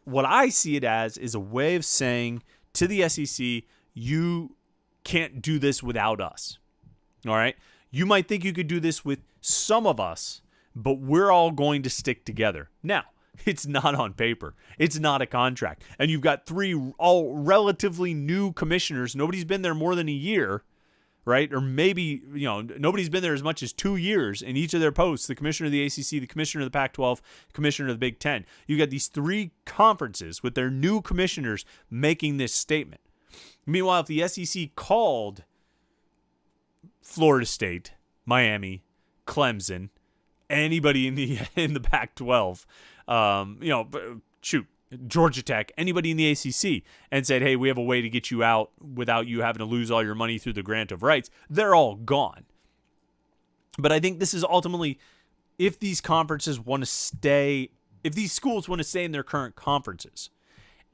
what I see it as is a way of saying to the SEC, you can't do this without us. All right? You might think you could do this with some of us, but we're all going to stick together. Now, it's not on paper. It's not a contract. And you've got 3 all relatively new commissioners. Nobody's been there more than a year, right? Or maybe, you know, nobody's been there as much as 2 years in each of their posts. The commissioner of the ACC, the commissioner of the Pac-12, commissioner of the Big Ten. You got these 3 conferences with their new commissioners making this statement. Meanwhile, if the SEC called Florida State, Miami, Clemson, anybody in the Pac-12, Georgia Tech, anybody in the ACC, and said, hey, we have a way to get you out without you having to lose all your money through the grant of rights, they're all gone. But I think this is ultimately, if these conferences want to stay if these schools want to stay in their current conferences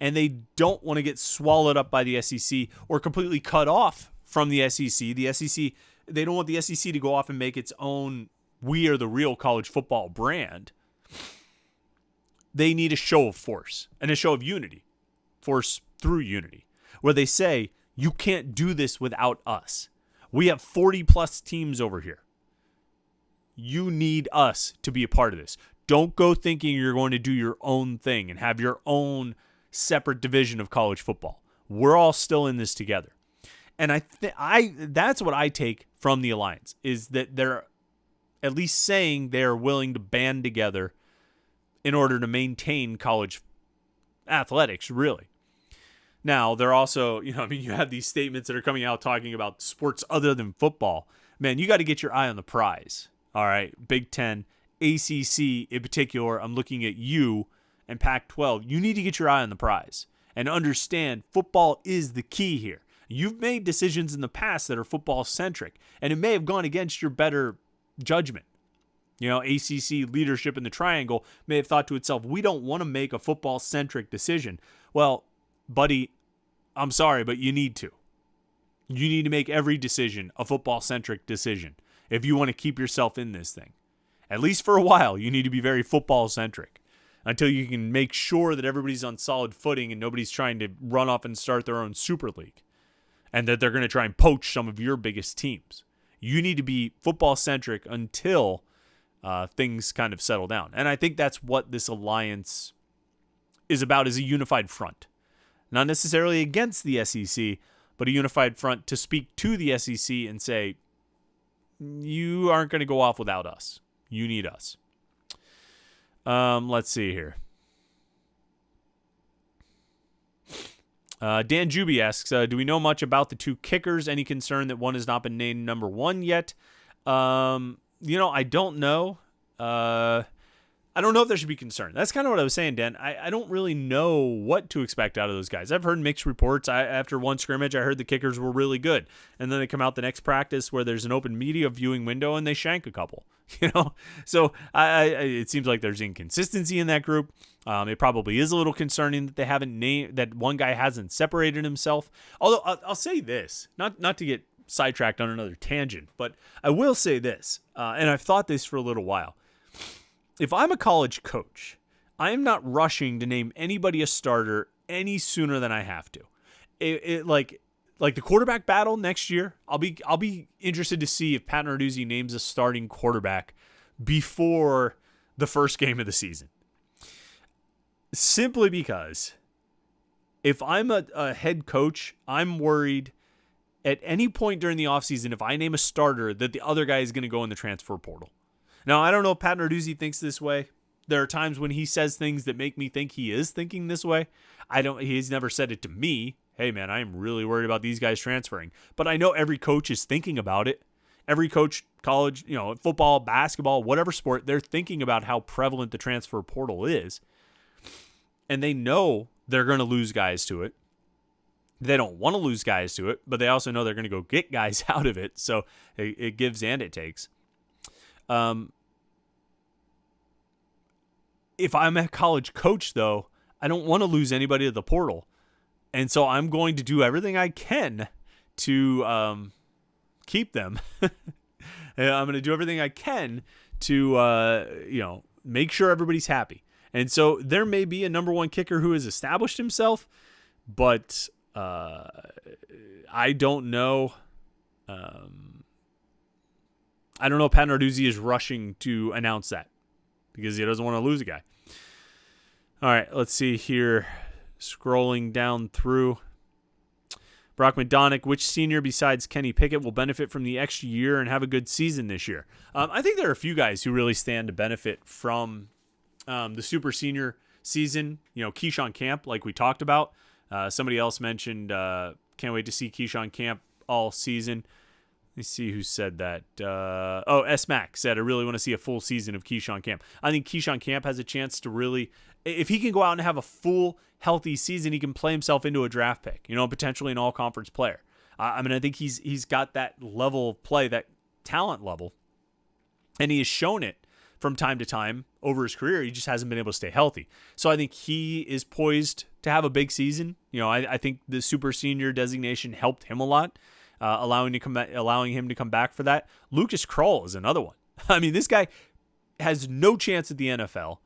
and they don't want to get swallowed up by the SEC or completely cut off from the SEC, they don't want the SEC to go off and make its own "we are the real college football" brand. They need a show of force and a show of unity, force through unity, where they say, you can't do this without us. We have 40 plus teams over here. You need us to be a part of this. Don't go thinking you're going to do your own thing and have your own separate division of college football. We're all still in this together. And that's what I take from the alliance, is that they're at least saying they're willing to band together in order to maintain college athletics, really. Now, they're also, you have these statements that are coming out talking about sports other than football. Man, you got to get your eye on the prize. All right, Big Ten, ACC in particular, I'm looking at you, and Pac-12. You need to get your eye on the prize and understand football is the key here. You've made decisions in the past that are football-centric, and it may have gone against your better judgment. ACC leadership in the triangle may have thought to itself, we don't want to make a football-centric decision. Well, buddy, I'm sorry, but you need to. You need to make every decision a football-centric decision if you want to keep yourself in this thing. At least for a while, you need to be very football-centric until you can make sure that everybody's on solid footing and nobody's trying to run off and start their own super league and that they're going to try and poach some of your biggest teams. You need to be football-centric until things kind of settle down. And I think that's what this alliance is about, is a unified front. Not necessarily against the SEC, but a unified front to speak to the SEC and say, you aren't going to go off without us. You need us. Let's see here. Dan Juby asks, do we know much about the two kickers? Any concern that one has not been named number one yet? I don't know. I don't know if there should be concern. That's kind of what I was saying, Dan. I don't really know what to expect out of those guys. I've heard mixed reports. After one scrimmage, I heard the kickers were really good. And then they come out the next practice where there's an open media viewing window and they shank a couple. So it seems like there's inconsistency in that group. It probably is a little concerning that they haven't named, that one guy hasn't separated himself. Although I'll say this, not to get sidetracked on another tangent, but I will say this, and I've thought this for a little while. If I'm a college coach, I am not rushing to name anybody a starter any sooner than I have to. Like the quarterback battle next year, I'll be interested to see if Pat Narduzzi names a starting quarterback before the first game of the season. Simply because if I'm a head coach, I'm worried at any point during the offseason, if I name a starter, that the other guy is going to go in the transfer portal. Now, I don't know if Pat Narduzzi thinks this way. There are times when he says things that make me think he is thinking this way. He's never said it to me. Hey, man, I am really worried about these guys transferring. But I know every coach is thinking about it. Every coach, college, football, basketball, whatever sport, they're thinking about how prevalent the transfer portal is. And they know they're going to lose guys to it. They don't want to lose guys to it, but they also know they're going to go get guys out of it. So it gives and it takes. If I'm a college coach, though, I don't want to lose anybody to the portal. And so I'm going to do everything I can to keep them. I'm going to do everything I can to, make sure everybody's happy. And so there may be a number one kicker who has established himself, but I don't know. I don't know if Pat Narduzzi is rushing to announce that because he doesn't want to lose a guy. All right, let's see here. Scrolling down through. Brock McDonagh, which senior besides Kenny Pickett will benefit from the extra year and have a good season this year? I think there are a few guys who really stand to benefit from the super senior season. Keyshawn Camp, like we talked about. Somebody else mentioned, can't wait to see Keyshawn Camp all season. Let me see who said that. S-Mac said, I really want to see a full season of Keyshawn Camp. I think Keyshawn Camp has a chance to really, if he can go out and have a full, healthy season, he can play himself into a draft pick, potentially an all-conference player. I think he's got that level of play, that talent level, and he has shown it from time to time over his career. He just hasn't been able to stay healthy. So I think he is poised to have a big season. I think the super senior designation helped him a lot, allowing him to come back for that. Lucas Krull is another one. I mean, this guy has no chance at the NFL,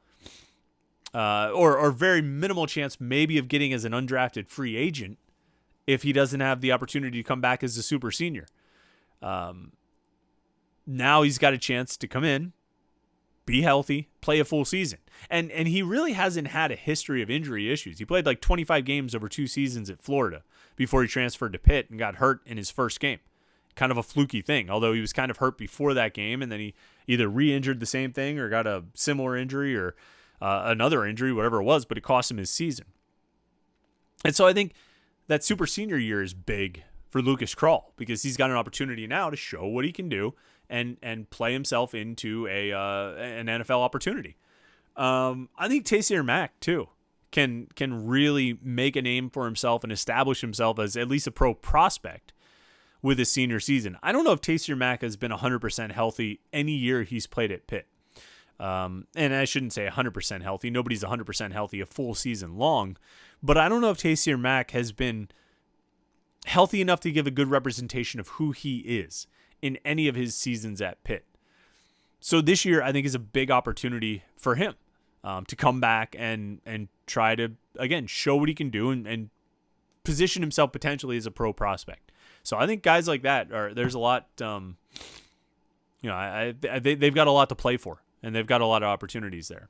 or very minimal chance maybe of getting as an undrafted free agent if he doesn't have the opportunity to come back as a super senior. Now he's got a chance to come in, be healthy, play a full season. And he really hasn't had a history of injury issues. He played like 25 games over 2 seasons at Florida before he transferred to Pitt and got hurt in his first game. Kind of a fluky thing, although he was kind of hurt before that game, and then he either re-injured the same thing or got a similar injury or another injury, whatever it was, but it cost him his season. And so I think that super senior year is big for Lucas Krull because he's got an opportunity now to show what he can do and play himself into an NFL opportunity. I think Taysir Mack too can really make a name for himself and establish himself as at least a pro prospect with his senior season. I don't know if Taysir Mack has been 100% healthy any year he's played at Pitt. And I shouldn't say 100% healthy. Nobody's 100% healthy a full season long. But I don't know if Taysir Mack has been healthy enough to give a good representation of who he is in any of his seasons at Pitt. So this year, I think, is a big opportunity for him to come back and try to, again, show what he can do and position himself potentially as a pro prospect. So I think guys like that there's a lot, they've got a lot to play for, and they've got a lot of opportunities there.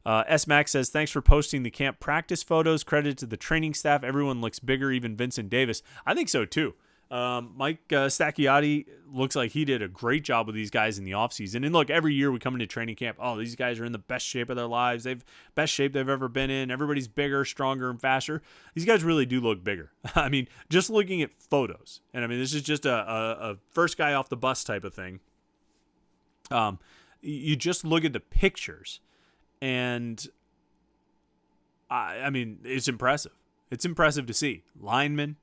S. Max says, thanks for posting the camp practice photos. Credit to the training staff. Everyone looks bigger, even Vincent Davis. I think so too. Mike Stacchiotti looks like he did a great job with these guys in the offseason. And look, every year we come into training camp, these guys are in the best shape of their lives. They've best shape they've ever been in. Everybody's bigger, stronger, and faster. These guys really do look bigger. I mean, just looking at photos, and I mean, this is just a first guy off the bus type of thing. You just look at the pictures, and I mean, it's impressive. It's impressive to see. Linemen,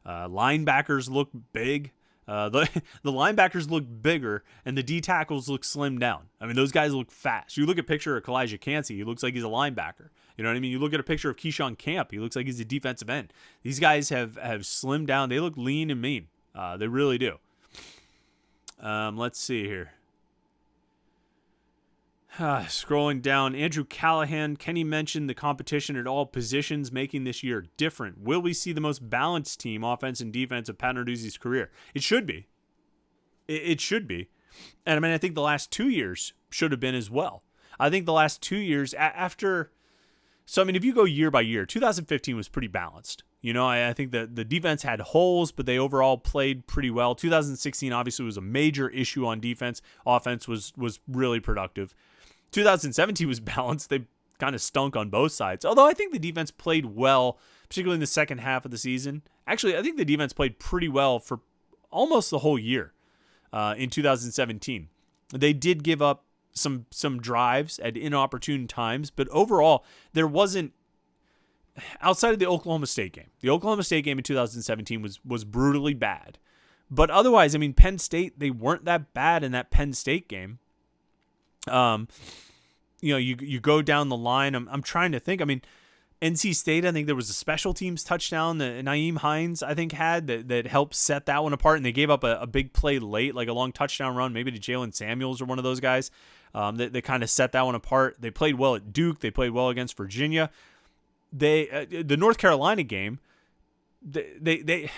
linebackers look big. The linebackers look bigger, and the D tackles look slimmed down. I mean, those guys look fast. You look at a picture of Kalijah Cansey, he looks like he's a linebacker. You know what I mean? You look at a picture of Keyshawn Camp, he looks like he's a defensive end. These guys have slimmed down. They look lean and mean. They really do. Let's see here. Scrolling down, Andrew Callahan, Kenny mentioned the competition at all positions making this year different. Will we see the most balanced team, offense and defense, of Pat Narduzzi's career? It should be. It should be. And I mean, I think the last 2 years should have been as well. I think the last 2 years after... So, I mean, if you go year by year, 2015 was pretty balanced. You know, I think that the defense had holes, but they overall played pretty well. 2016 obviously was a major issue on defense. Offense was really productive. 2017 was balanced. They kind of stunk on both sides. Although I think the defense played well, particularly in the second half of the season. Actually, I think the defense played pretty well for almost the whole year in 2017. They did give up some drives at inopportune times, but overall, there wasn't, outside of the Oklahoma State game. The Oklahoma State game in 2017 was brutally bad. But otherwise, I mean, Penn State, they weren't that bad in that Penn State game. You go down the line. I'm trying to think. I mean, NC State, I think there was a special teams touchdown that Nyheim Hines, I think, had that helped set that one apart. And they gave up a big play late, like a long touchdown run, maybe to Jalen Samuels or one of those guys. They kind of set that one apart. They played well at Duke. They played well against Virginia. The North Carolina game, they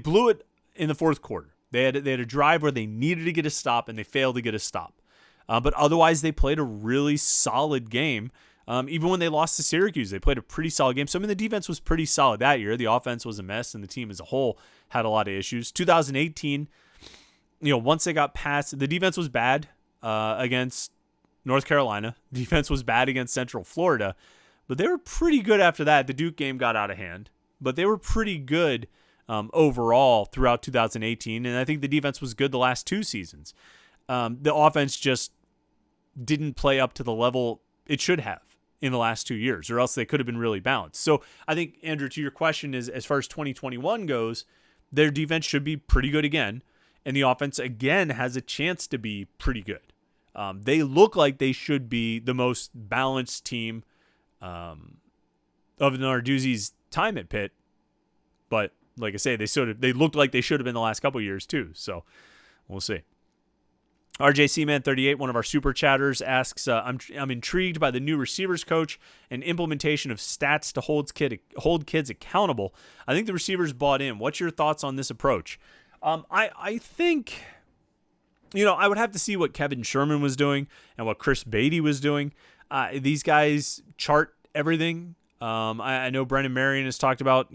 blew it in the fourth quarter. They had a drive where they needed to get a stop, and they failed to get a stop. But otherwise, they played a really solid game. Even when they lost to Syracuse, they played a pretty solid game. So, I mean, the defense was pretty solid that year. The offense was a mess, and the team as a whole had a lot of issues. 2018, once they got past, the defense was bad against North Carolina. The defense was bad against Central Florida. But they were pretty good after that. The Duke game got out of hand. But they were pretty good overall throughout 2018. And I think the defense was good the last 2 seasons. The offense just didn't play up to the level it should have in the last 2 years, or else they could have been really balanced. So I think, Andrew, to your question is, as far as 2021 goes, their defense should be pretty good again, and the offense again has a chance to be pretty good. They look like they should be the most balanced team of Narduzzi's time at Pitt. But like I say, they looked like they should have been the last couple of years too. So we'll see. RJC Man 38, one of our super chatters, asks, I'm intrigued by the new receivers coach and implementation of stats to hold kids accountable. I think the receivers bought in. What's your thoughts on this approach? I think, I would have to see what Kevin Sherman was doing and what Chris Beatty was doing. These guys chart everything. I know Brendan Marion has talked about,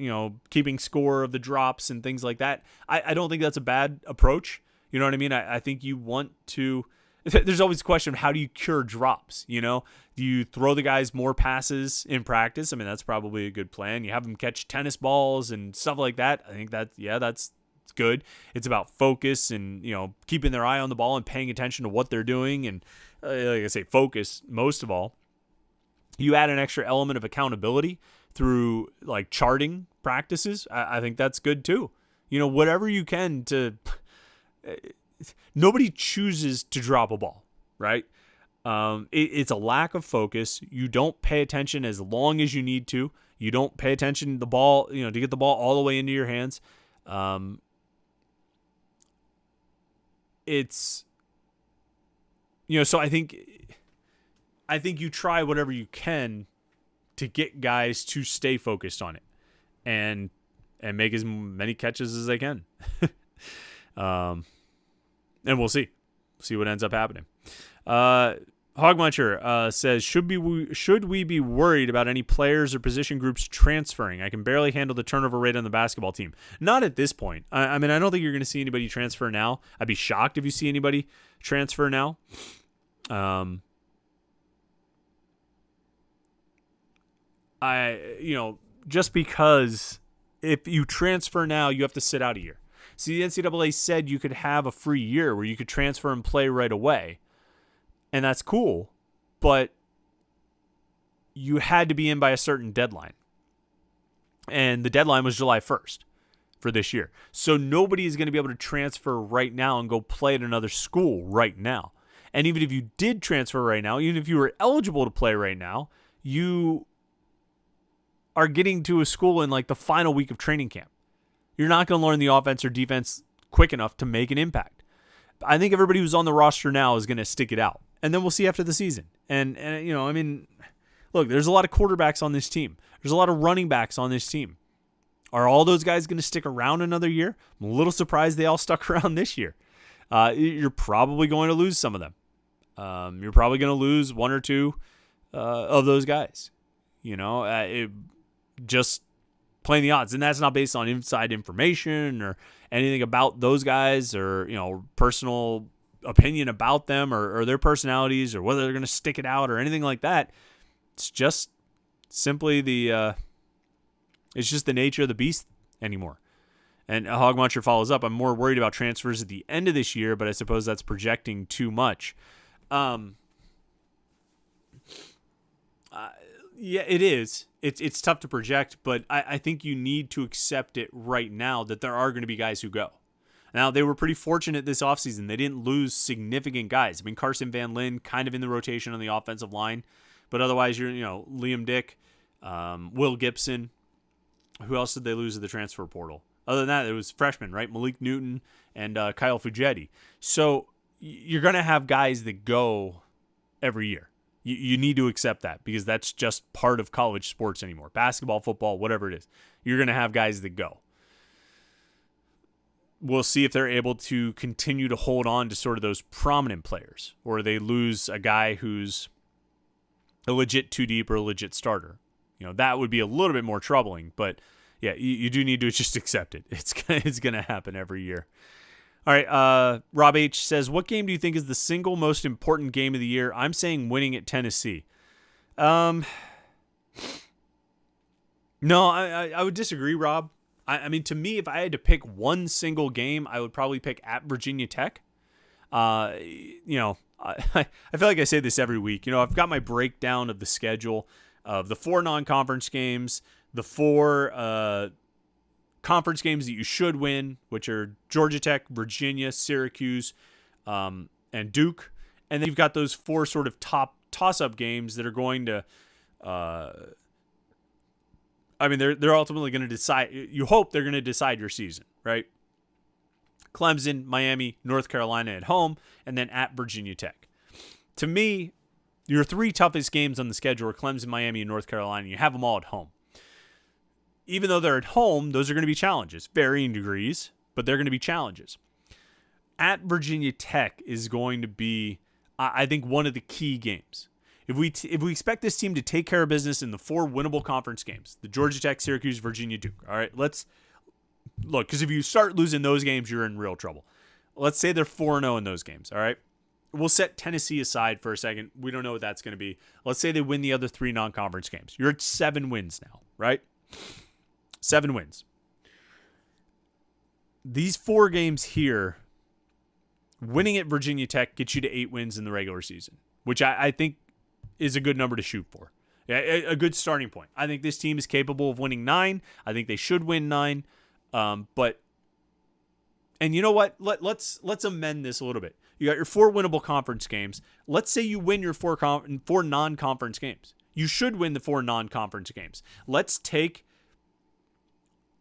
keeping score of the drops and things like that. I don't think that's a bad approach. You know what I mean? I think you want to – there's always a question of how do you cure drops, Do you throw the guys more passes in practice? I mean, that's probably a good plan. You have them catch tennis balls and stuff like that. I think that's good. It's about focus and, keeping their eye on the ball and paying attention to what they're doing. And like I say, focus most of all. You add an extra element of accountability through like charting practices. I think that's good too. Whatever you can to – nobody chooses to drop a ball, right? It's a lack of focus. You don't pay attention as long as you need to. You don't pay attention to the ball, to get the ball all the way into your hands. So I think you try whatever you can to get guys to stay focused on it and make as many catches as they can. And we'll see what ends up happening. Hogmuncher says, should we be worried about any players or position groups transferring? I can barely handle the turnover rate on the basketball team. Not at this point. I mean, I don't think you're going to see anybody transfer now. I'd be shocked if you see anybody transfer now. Just because if you transfer now, you have to sit out a year. See, the NCAA said you could have a free year where you could transfer and play right away. And that's cool. But you had to be in by a certain deadline. And the deadline was July 1st for this year. So nobody is going to be able to transfer right now and go play at another school right now. And even if you did transfer right now, even if you were eligible to play right now, you are getting to a school in like the final week of training camp. You're not going to learn the offense or defense quick enough to make an impact. I think everybody who's on the roster now is going to stick it out. And then we'll see after the season. And look, there's a lot of quarterbacks on this team. There's a lot of running backs on this team. Are all those guys going to stick around another year? I'm a little surprised they all stuck around this year. You're probably going to lose some of them. You're probably going to lose one or two of those guys. Just playing the odds, and that's not based on inside information or anything about those guys or personal opinion about them or their personalities or whether they're going to stick it out or anything like that. It's just simply it's just the nature of the beast anymore. And Hogmuncher follows up, I'm more worried about transfers at the end of this year, but I suppose that's projecting too much. Yeah, it is. It's tough to project, but I think you need to accept it right now that there are going to be guys who go. Now, they were pretty fortunate this offseason. They didn't lose significant guys. I mean, Carson Van Lin kind of in the rotation on the offensive line, but otherwise you're, Liam Dick, Will Gibson. Who else did they lose at the transfer portal? Other than that, it was freshmen, right? Malik Newton and Kyle Fugetti. So you're going to have guys that go every year. You need to accept that because that's just part of college sports anymore. Basketball, football, whatever it is. You're going to have guys that go. We'll see if they're able to continue to hold on to sort of those prominent players or they lose a guy who's a legit two deep or a legit starter. That would be a little bit more troubling, but yeah, you do need to just accept it. It's going to happen every year. All right, Rob H. says, what game do you think is the single most important game of the year? I'm saying winning at Tennessee. No, I would disagree, Rob. I mean, to me, if I had to pick one single game, I would probably pick at Virginia Tech. I feel like I say this every week. I've got my breakdown of the schedule of the 4 non-conference games, the 4 conference games that you should win, which are Georgia Tech, Virginia, Syracuse, and Duke. And then you've got those 4 sort of top toss-up games that are going to, they're ultimately going to decide. You hope they're going to decide your season, right? Clemson, Miami, North Carolina at home, and then at Virginia Tech. To me, your 3 toughest games on the schedule are Clemson, Miami, and North Carolina. You have them all at home. Even though they're at home, those are going to be challenges, varying degrees, but they're going to be challenges. At Virginia Tech is going to be, I think, one of the key games. If we expect this team to take care of business in the 4 winnable conference games, the Georgia Tech, Syracuse, Virginia, Duke. All right, let's look, because if you start losing those games, you're in real trouble. Let's say they're 4-0 in those games. All right, we'll set Tennessee aside for a second. We don't know what that's going to be. Let's say they win the other 3 non-conference games. You're at 7 wins now, right? 7 wins. These 4 games here, winning at Virginia Tech gets you to 8 wins in the regular season, which I think is a good number to shoot for. Yeah, a good starting point. I think this team is capable of winning 9. I think they should win 9. But you know what? Let's amend this a little bit. You got your 4 winnable conference games. Let's say you win your 4 non-conference games. You should win the 4 non-conference games. Let's get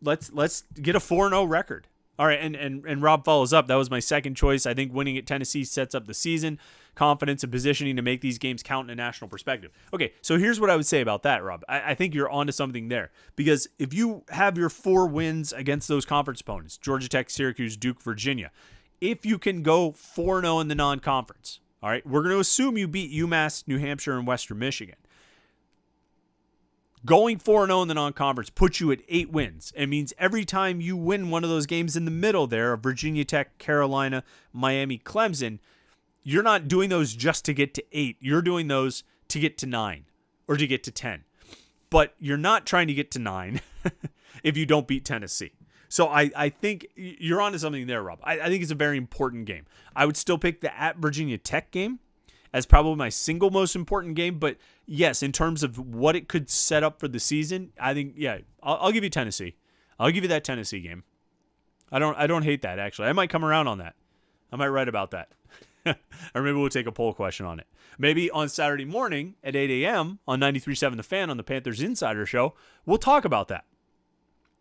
a 4-0 record. All right, and Rob follows up. That was my second choice. I think winning at Tennessee sets up the season, confidence, and positioning to make these games count in a national perspective. Okay, so here's what I would say about that, Rob. I think you're onto something there. Because if you have your 4 wins against those conference opponents, Georgia Tech, Syracuse, Duke, Virginia, if you can go 4-0 in the non-conference, all right, we're going to assume you beat UMass, New Hampshire, and Western Michigan. Going 4-0 in the non-conference puts you at 8 wins. It means every time you win one of those games in the middle there of Virginia Tech, Carolina, Miami, Clemson, you're not doing those just to get to 8. You're doing those to get to 9 or to get to 10. But you're not trying to get to 9 if you don't beat Tennessee. So I think you're onto something there, Rob. I think it's a very important game. I would still pick the at Virginia Tech game as probably my single most important game. But yes, in terms of what it could set up for the season, I think, yeah, I'll give you Tennessee. I'll give you that Tennessee game. I don't hate that, actually. I might come around on that. I might write about that. Or maybe we'll take a poll question on it. Maybe on Saturday morning at 8 a.m. on 93.7 The Fan on the Panthers Insider Show, we'll talk about that.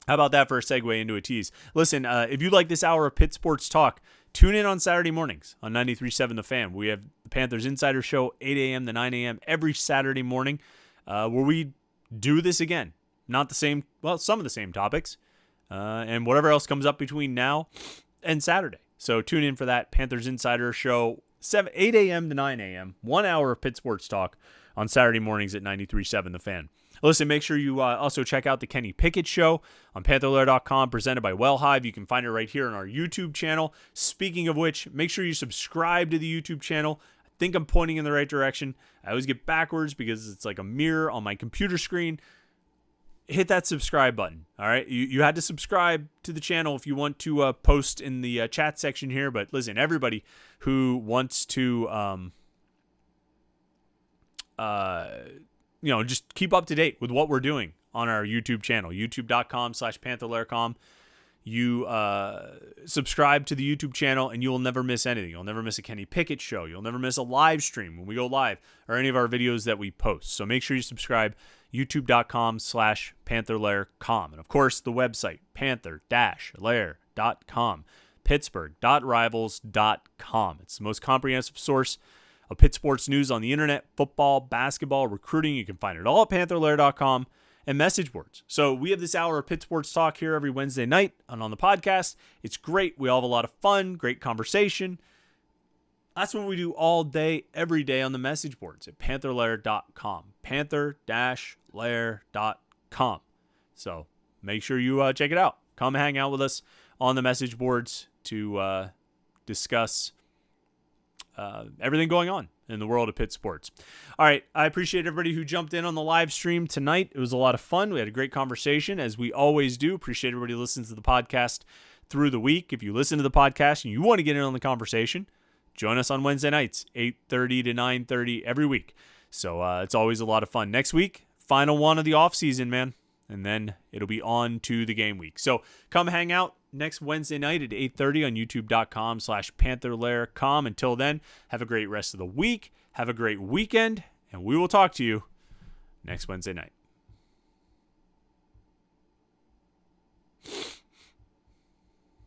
How about that for a segue into a tease? Listen, if you like this hour of Pitt Sports Talk, tune in on Saturday mornings on 93.7 The Fan. We have the Panthers Insider Show, 8 a.m. to 9 a.m. every Saturday morning, where we do this again. Not the same, well, some of the same topics, and whatever else comes up between now and Saturday. So tune in for that Panthers Insider Show, 8 a.m. to 9 a.m., 1 hour of Pitt Sports Talk on Saturday mornings at 93.7 The Fan. Listen, make sure you also check out the Kenny Pickett Show on Panther-Lair.com, presented by Well Hive. You can find it right here on our YouTube channel. Speaking of which, make sure you subscribe to the YouTube channel. I think I'm pointing in the right direction. I always get backwards because it's like a mirror on my computer screen. Hit that subscribe button, all right? You had to subscribe to the channel if you want to post in the chat section here. But listen, everybody who wants to just keep up to date with what we're doing on our YouTube channel, youtube.com/Panther-Lair.com. You subscribe to the YouTube channel and you will never miss anything. You'll never miss a Kenny Pickett show. You'll never miss a live stream when we go live or any of our videos that we post. So make sure you subscribe, youtube.com/Panther-Lair.com. And of course, the website, Panther-Lair.com, Pittsburgh.rivals.com. It's the most comprehensive source of Pitt sports news on the internet, football, basketball, recruiting. You can find it all at Panther-Lair.com and message boards. So we have this hour of Pitt Sports Talk here every Wednesday night and on the podcast. It's great. We all have a lot of fun, great conversation. That's what we do all day, every day on the message boards at Panther-Lair.com, Panther-Lair.com. So make sure you check it out. Come hang out with us on the message boards to discuss everything going on in the world of Pitt sports. All right, I appreciate everybody who jumped in on the live stream tonight. It was a lot of fun. We had a great conversation, as we always do. Appreciate everybody who listens to the podcast through the week. If you listen to the podcast and you want to get in on the conversation, join us on Wednesday nights, 8:30 to 9:30 every week. So it's always a lot of fun. Next week, final one of the offseason, man. and then it'll be on to the game week. So come hang out next Wednesday night at 8:30 on youtube.com/Panther-Lair.com. Until then, have a great rest of the week. Have a great weekend, and we will talk to you next Wednesday night.